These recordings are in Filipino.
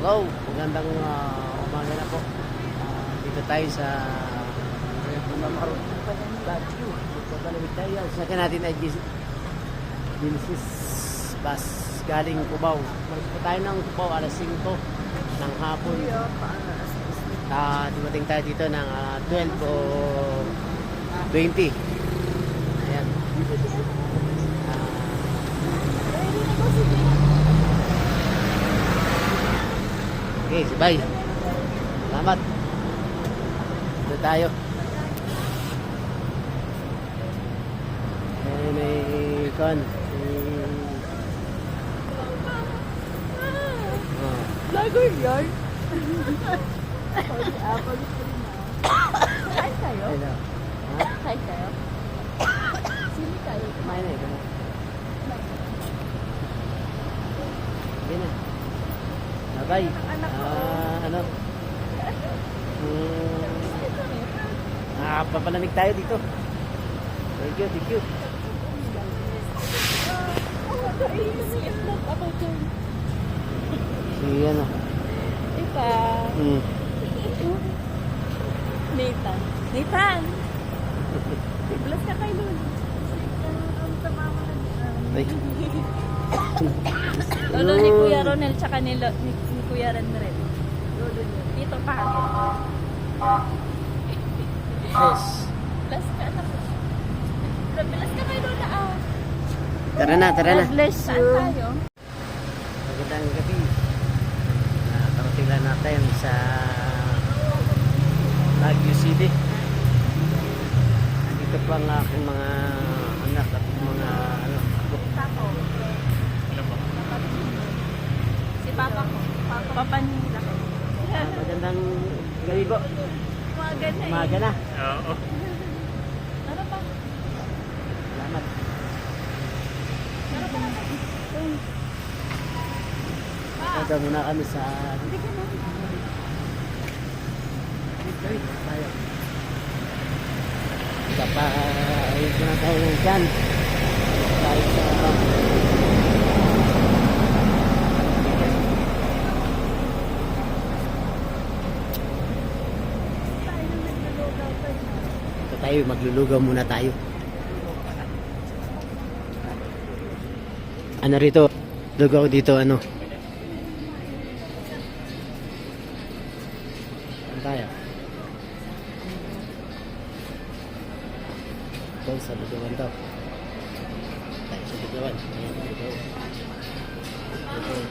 Hello, magandang umaga na po. Dito tayo sa Pagkalamig tayo. Sakyan natin ay Genesis bus galing Cubao. Malis po tayo ng Cubao alas 5 ng hapon. Dumating tayo dito ng 12 o 20. Ayan. Okay, bye. Salamat. Dito tayo. May kon. Vlogger yun? Kain kayo? Hello. Ha? Kain kayo? Sino kayo? Kumain na ito na. Sige na. Bye. Ano? Papalamig tayo dito. Thank you, thank you. Si ano? Ipa. Nathan. Nathan! Bless ka kayo dun. Ay. Lolo ni Kuya Ronel tsaka ni Kuya Renren. Dito pa. Yes. Bless ka na. Bless ka kayo doon na. Tara na, tara na. Bless you. Saan tayo? Magandang gabi. Nakarating lang natin sa Baguio City. Dito po ang aking mga anak at mga ano. Si Papa ko. Papa ni Laki. Magandang gabi po. Umaga na eh. Umaga na. Oo. Ano pa? Salamat. Ano pa naman? Punta muna kami sa Hindi ka na. tayo. Ayun na tayo ng dyan. Tayo sa ito tayo, maglulugaw muna tayo. Ano rito? Lugaw dito ano? Saan tayo? Ito sa lugawan daw. Tayo sa lugawan. Ayan, lugaw. Lugaw.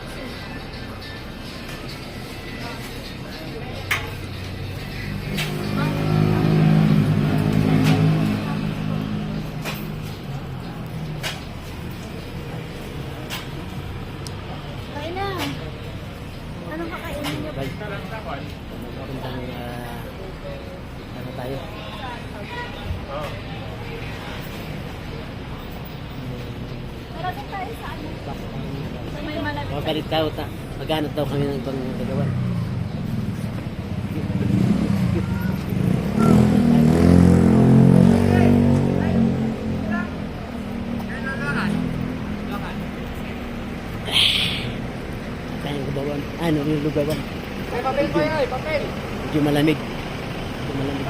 Kain na. Anong kakainin niyo? Bye. Magandang ano tayo? Marating tayo sa ano? Sa may malapit. Balik tayo. Maghanap daw kami ng ibang lugawan. Kayang lugawan. Ano yung lugawan? Papel ko yan, papel. Medyo malamig. Medyo malamig.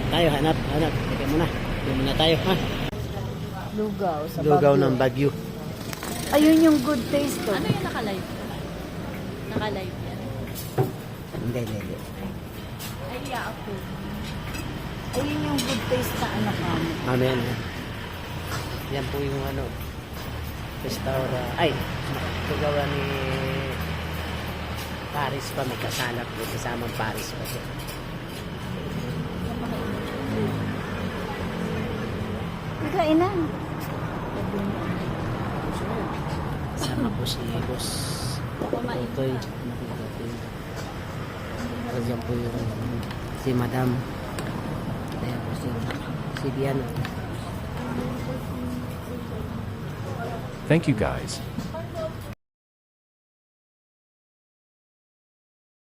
Tayo, hanap. Teka muna. Teka muna tayo, ha? Lugaw sa Lugaw Baguio. ng Baguio. Ayun yung good taste to. Ano yung naka-live? Naka-live yan. Hindi. Ay, ako. Ayun yung good taste na anak kami. Amen. Yan po yung ano, restaurant. Ay, lugawan ni Paris pa. May kasalap. May kasamang Paris pa siya. Nagkain na. Sama po si Boss Kumain Totoy. ka. Tapos yan po yung si Madam. Ayan po si Diana. Thank you guys.